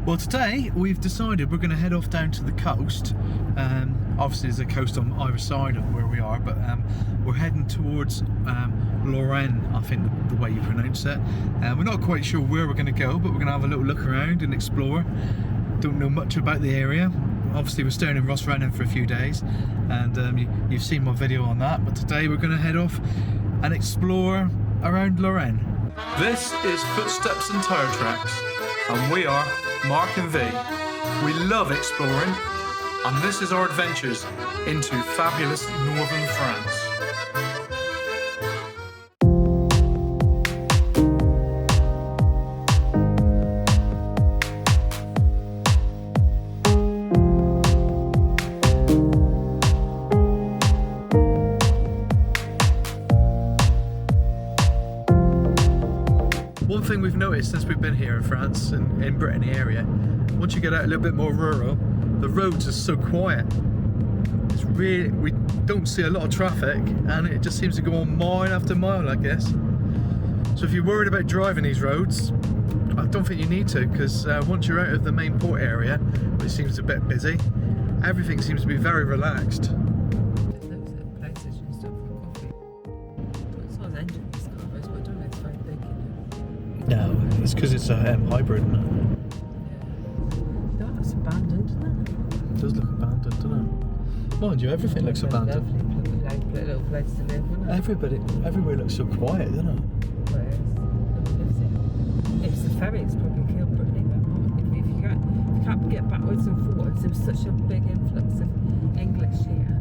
Well, today we've decided we're going to head off down to the coast. Obviously there's a coast on either side of where we are, but we're heading towards Lorraine, I think the way you pronounce it. We're not quite sure where we're going to go, but we're going to have a little look around and explore. Don't know much about the area. Obviously we're staying in Rostrenen for a few days, and you've seen my video on that, but today we're going to head off and explore around Lorraine. This is Footsteps and Tire Tracks, and we are Mark and V. We love exploring, and this is our adventures into fabulous northern France. One thing we've noticed since we've been here in France and in Brittany area, once you get out a little bit more rural, the roads are so quiet. It's really, we don't see a lot of traffic, and it just seems to go on mile after mile, I guess. So if you're worried about driving these roads, I don't think you need to, because once you're out of the main port area, which seems a bit busy, everything seems to be very relaxed. No, it's because it's a hybrid, isn't it? Yeah. That looks abandoned, doesn't it? It does look abandoned, doesn't it? Mind you, everything looks abandoned. Lovely little place to live, wouldn't it? Everywhere looks so quiet, doesn't it? Well, it's the ferry that's probably killed Brittany. If you can't get backwards and forwards, there was such a big influx of English here.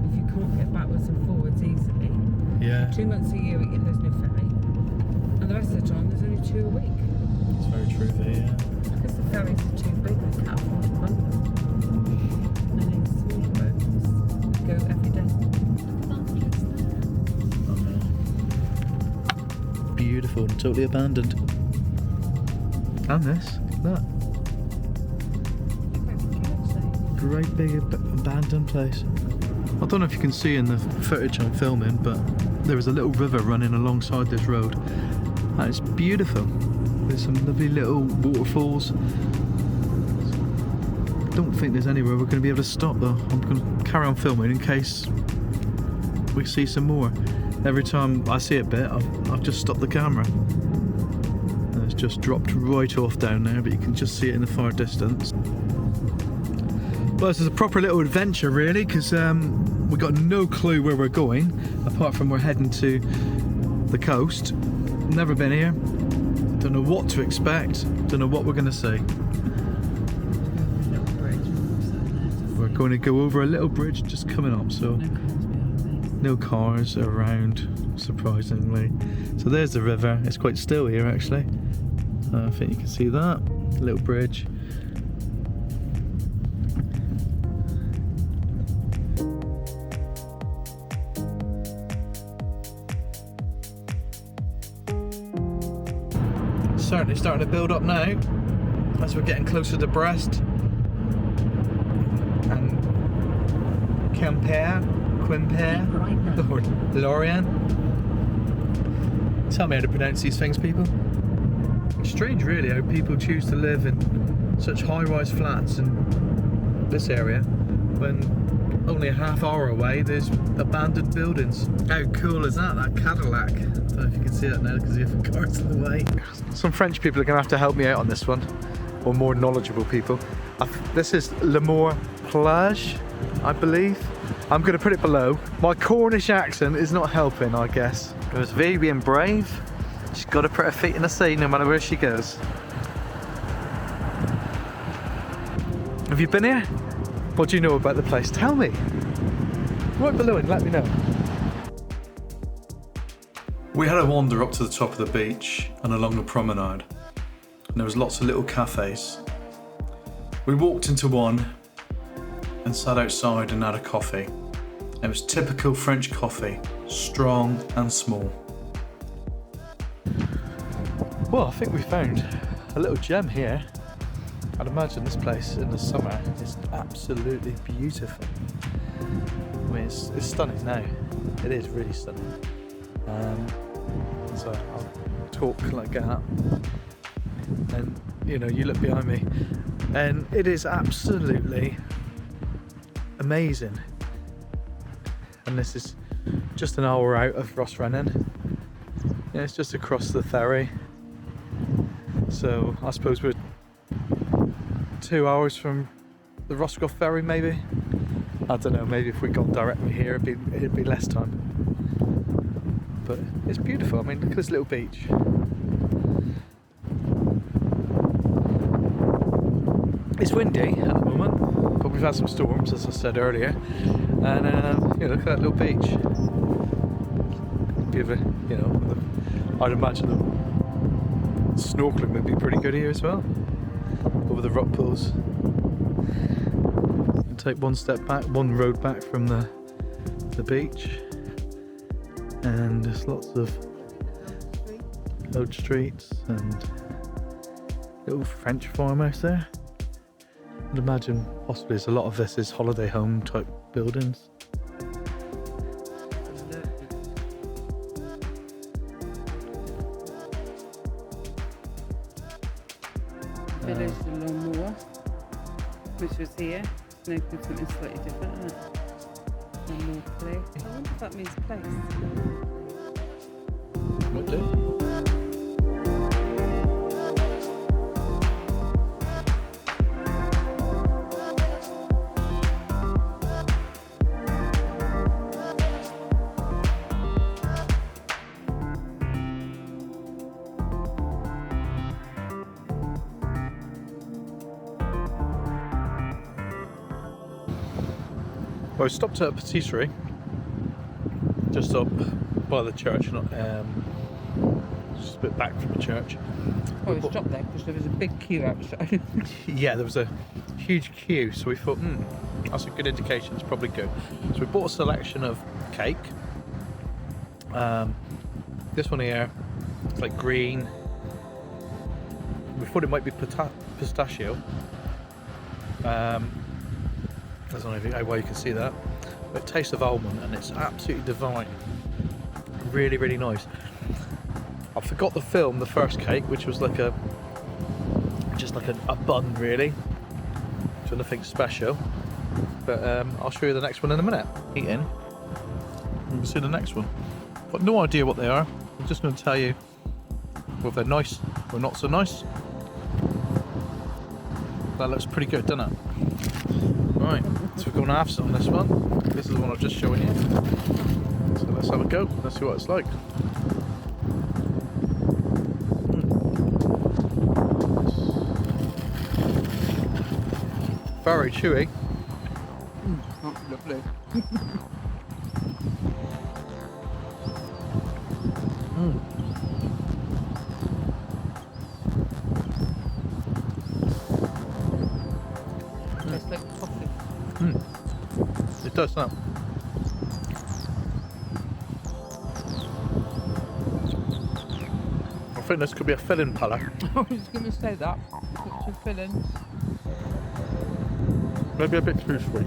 If you can't get backwards and forwards easily, Yeah. 2 months a year there's no ferry. And the rest of the time there's only 2 a week. It's very true there, yeah. Because the ferries are too big, they can't afford to run them. And then smaller boats go every day. Beautiful and totally abandoned. And this, look. Great big abandoned place. I don't know if you can see in the footage I'm filming, but there is a little river running alongside this road. And it's beautiful. There's some lovely little waterfalls. Don't think there's anywhere we're going to be able to stop though. I'm going to carry on filming in case we see some more. Every time I see a bit, I've just stopped the camera. And it's just dropped right off down there, but you can just see it in the far distance. Well, this is a proper little adventure really, because we've got no clue where we're going, apart from we're heading to the coast. Never been here, don't know what to expect, don't know what we're going to see. We're going to go over a little bridge just coming up, so no cars around, surprisingly. So there's the river, it's quite still here actually. I think you can see that, little bridge. Certainly starting to build up now as we're getting closer to Brest and Quimper or Lorient. Tell me how to pronounce these things, people. It's strange really how people choose to live in such high-rise flats in this area when only a half hour away there's abandoned buildings. How cool is that Cadillac? I don't know if you can see it now because the other car's in the way. Some French people are going to have to help me out on this one, or more knowledgeable people. This is Lamor Plage, I believe. I'm going to put it below. My Cornish accent is not helping, I guess. It was V being brave. She's got to put her feet in the sea no matter where she goes. Have you been here? What do you know about the place? Tell me. Right below and let me know. We had a wander up to the top of the beach and along the promenade. And there was lots of little cafes. We walked into one and sat outside and had a coffee. It was typical French coffee, strong and small. Well, I think we found a little gem here. I'd imagine this place in the summer is absolutely beautiful. I mean, it's stunning now. It is really stunning. So I'll talk like that. And you know, you look behind me, and it is absolutely amazing. And this is just an hour out of Rostrenen. Yeah, it's just across the ferry. So I suppose we're 2 hours from the Roscoff ferry, maybe. I don't know. Maybe if we got directly here, it'd be less time. But it's beautiful. I mean, look at this little beach. It's windy at the moment, but we've had some storms, as I said earlier. And you know, look at that little beach. Give it, you know, I'd imagine the snorkeling would be pretty good here as well, over the rock pools. And take one step back, one road back from the beach, and there's lots of old streets and little French farmhouse there. I'd imagine possibly a lot of this is holiday home type buildings. Village of Lamor, which was here. Now it's something slightly different, isn't it? Lamor Plage. I wonder if that means place. What do? Well, we stopped at a patisserie just up by the church, not just a bit back from the church. Oh, we stopped there because there was a big queue outside. Yeah, there was a huge queue, so we thought, that's a good indication, it's probably good. So we bought a selection of cake. This one here, it's like green. We thought it might be pistachio. I don't know why you can see that, but it tastes of almond and it's absolutely divine. Really, really nice. I forgot to film the first cake, which was like just like a bun really, so nothing special. But I'll show you the next one in a minute. Eating, and we'll see the next one. Got no idea what they are. I'm just going to tell you whether they're nice or not so nice. That looks pretty good, doesn't it? Right, so we're going to have some on this one. This is the one I've just shown you. So let's have a go. Let's see what it's like. Very chewy. That's lovely. Tastes like coffee. It does that. I think this could be a filling palate. I was going to say that. Put your fillings. Maybe a bit too sweet.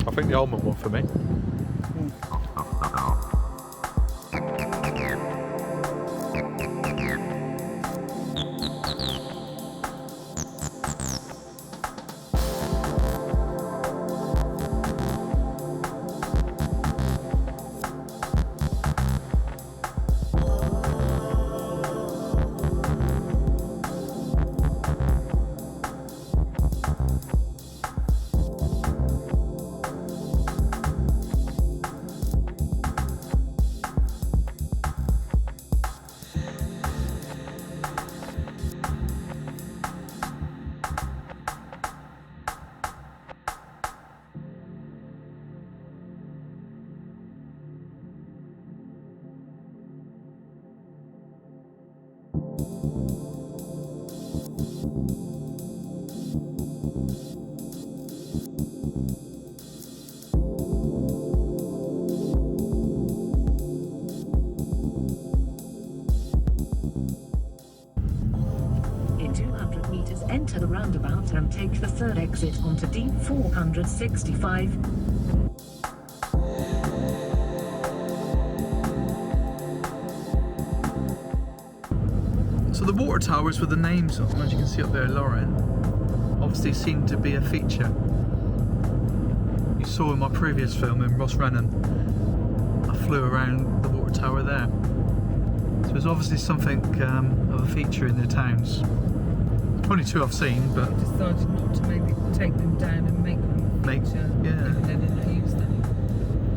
I think the almond one for me. Enter the roundabout and take the third exit onto D465. So the water towers with the names on them, as you can see up there, Lauren, obviously seem to be a feature. You saw in my previous film in Rostrenen, I flew around the water tower there. So there's obviously something of a feature in their towns. Only two I've seen, but Decided not to maybe take them down and make them a feature. Yeah. And then they use them.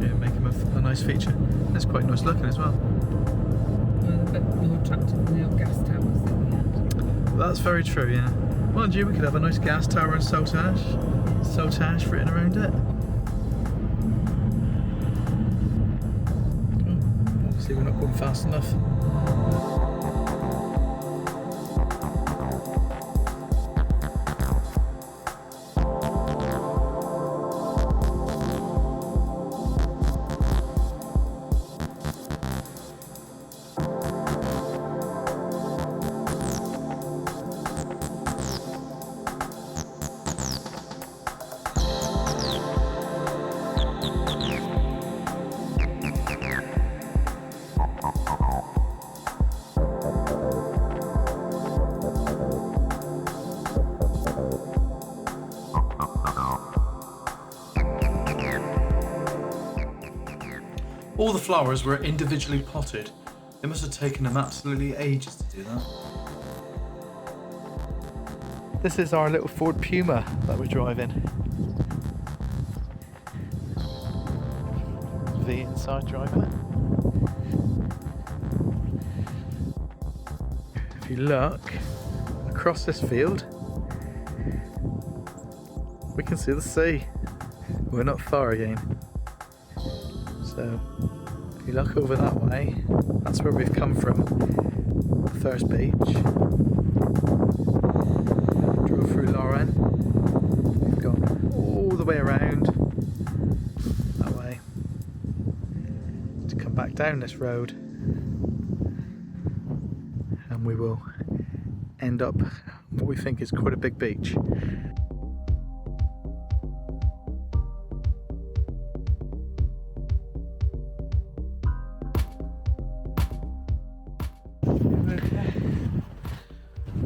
Yeah, make them a nice feature. It's quite nice looking as well. Well, a bit more attractive than the old gas towers that we had. That's very true, yeah. Mind you, we could have a nice gas tower and saltage written around it. Oh, obviously we're not going fast enough. All the flowers were individually potted. It must have taken them absolutely ages to do that. This is our little Ford Puma that we're driving. The inside driver. If you look across this field, we can see the sea. We're not far again. So if you look over that way, that's where we've come from. The first beach. Drove through Lauren. We've gone all the way around that way to come back down this road, and we will end up what we think is quite a big beach.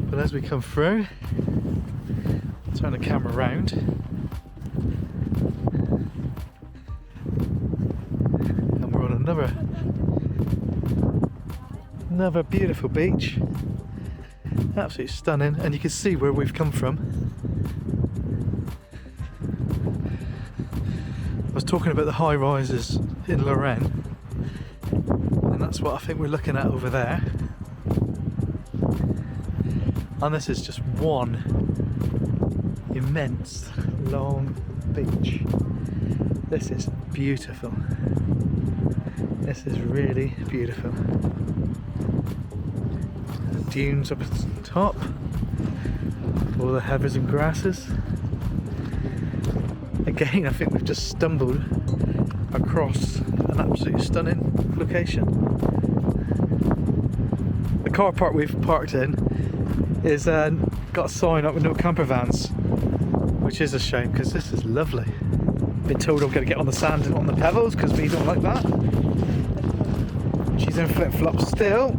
But as we come through, turn the camera around, and we're on another beautiful beach. Absolutely stunning, and you can see where we've come from. I was talking about the high rises in Lorraine, and that's what I think we're looking at over there. And this is just one immense long beach. This is beautiful. This is really beautiful. Dunes up at the top, all the heathers and grasses. Again, I think we've just stumbled across an absolutely stunning location. The car park we've parked in is got a sign up with no camper vans, which is a shame because this is lovely. Been told I'm going to get on the sand and on the pebbles because we don't like that. She's in flip-flops still.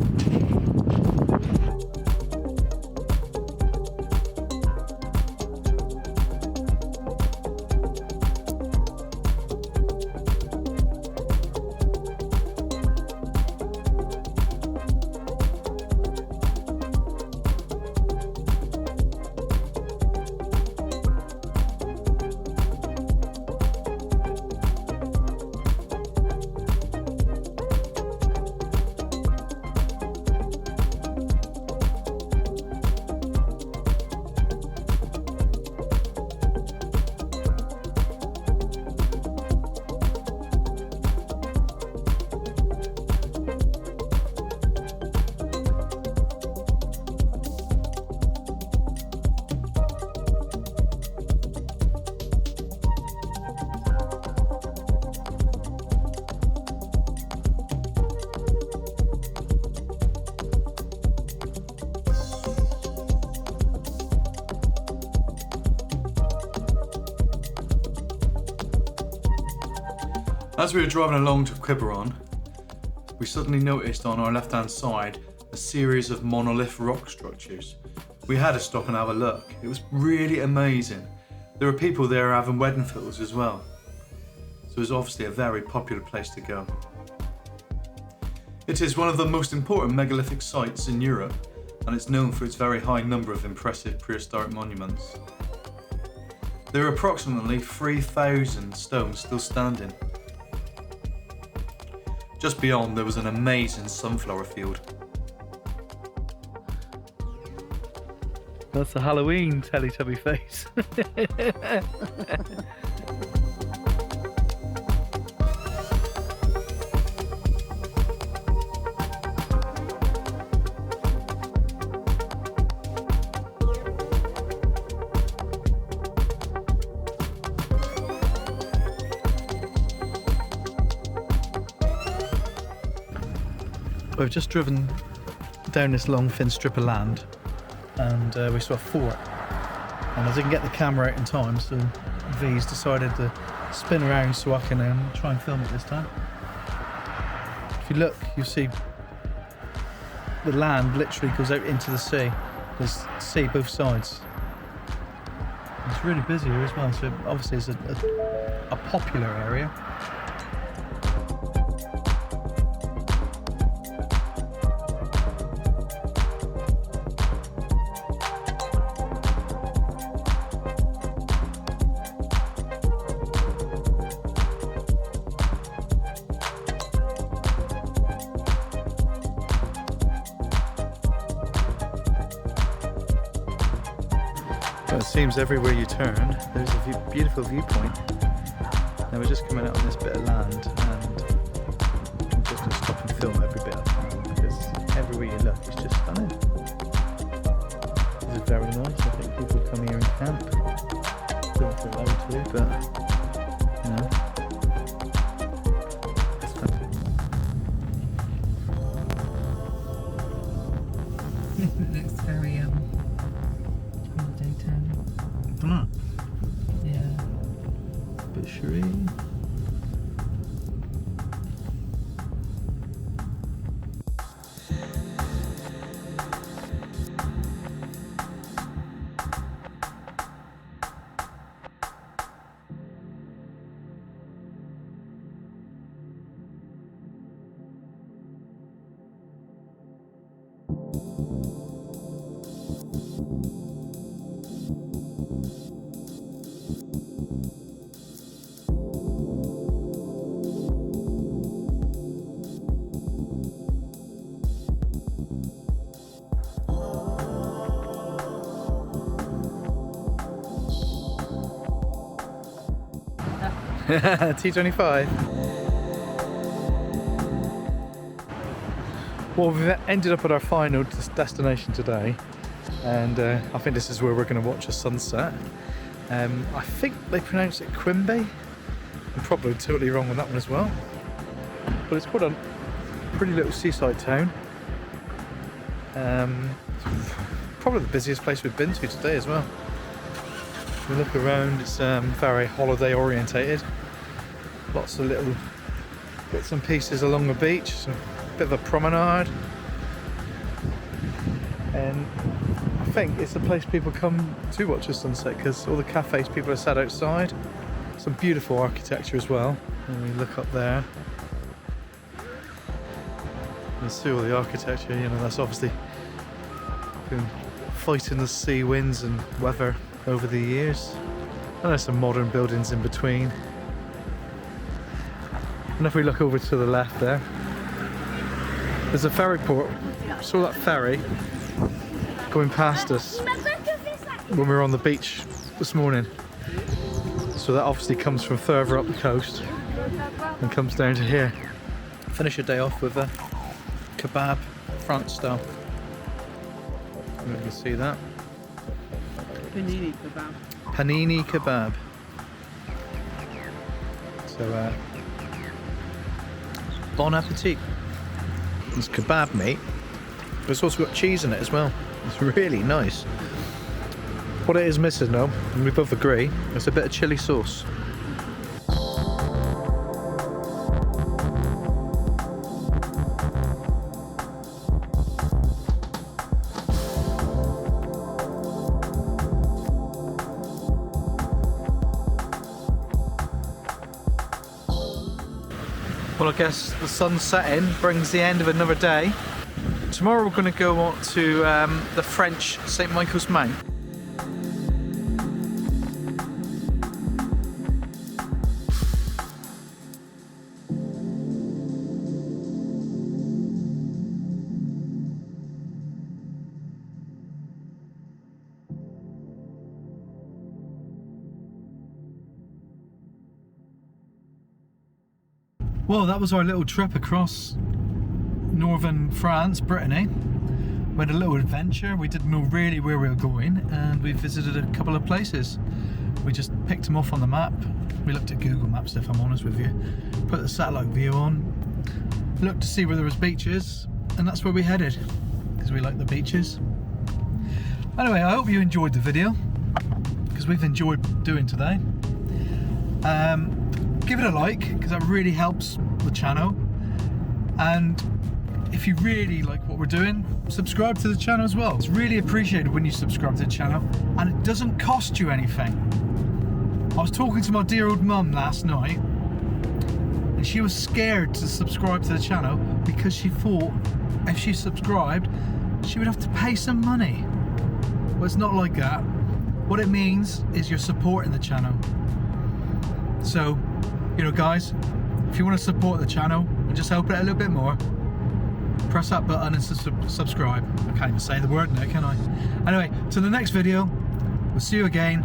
As we were driving along to Quiberon, we suddenly noticed on our left hand side a series of monolith rock structures. We had to stop and have a look. It was really amazing. There were people there having wedding photos as well. So it was obviously a very popular place to go. It is one of the most important megalithic sites in Europe, and it's known for its very high number of impressive prehistoric monuments. There are approximately 3,000 stones still standing. Just beyond there was an amazing sunflower field. That's a Halloween Teletubby face. We've just driven down this long thin strip of land and we saw a fort, and I didn't get the camera out in time, so V's decided to spin around so I can try and film it this time. If you look, you'll see the land literally goes out into the sea. There's sea both sides. It's really busy here as well, so obviously it's a popular area. It seems everywhere you turn, there's a beautiful viewpoint. Now we're just coming out on this bit of land, and I'm just going to stop and film every bit I can, because everywhere you look it's just stunning. This is very nice. I think people come here and camp. Don't know if they're allowed to, but you know, it's stunning. Looks very yeah. Bit serene. T25. Well, we've ended up at our final destination today, and I think this is where we're going to watch a sunset. I think they pronounce it Quimby. I'm probably totally wrong on that one as well, but it's quite a pretty little seaside town. Probably the busiest place we've been to today as well. If we look around, it's very holiday orientated. Lots of little bits and pieces along the beach, so a bit of a promenade. And I think it's a place people come to watch a sunset, because all the cafes, people are sat outside. Some beautiful architecture as well. And we look up there, you see all the architecture, you know, that's obviously been fighting the sea winds and weather over the years. And there's some modern buildings in between. And if we look over to the left there, there's a ferry port. Saw that ferry going past us when we were on the beach this morning. So that obviously comes from further up the coast and comes down to here. Finish your day off with a kebab, France style. You can see that. Panini kebab. Panini kebab. So, bon appetit. It's kebab meat, but it's also got cheese in it as well. It's really nice. What it is missing though, and we both agree, it's a bit of chili sauce. Well, I guess the sun setting brings the end of another day. Tomorrow we're going to go on to the French St. Michael's Mount. Well, that was our little trip across northern France, Brittany. We had a little adventure. We didn't know really where we were going, and we visited a couple of places. We just picked them off on the map. We looked at Google Maps, if I'm honest with you. Put the satellite view on, looked to see where there was beaches, and that's where we headed, because we like the beaches. Anyway, I hope you enjoyed the video, because we've enjoyed doing today. Give it a like, because that really helps the channel. And if you really like what we're doing, subscribe to the channel as well. It's really appreciated when you subscribe to the channel, and it doesn't cost you anything. I was talking to my dear old mum last night, and she was scared to subscribe to the channel because she thought if she subscribed, she would have to pay some money. Well, it's not like that. What it means is you're supporting the channel. So, you know, guys, if you want to support the channel and just help it a little bit more, press that button and subscribe. I can't even say the word now, can I? Anyway, till the next video, we'll see you again.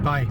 Bye.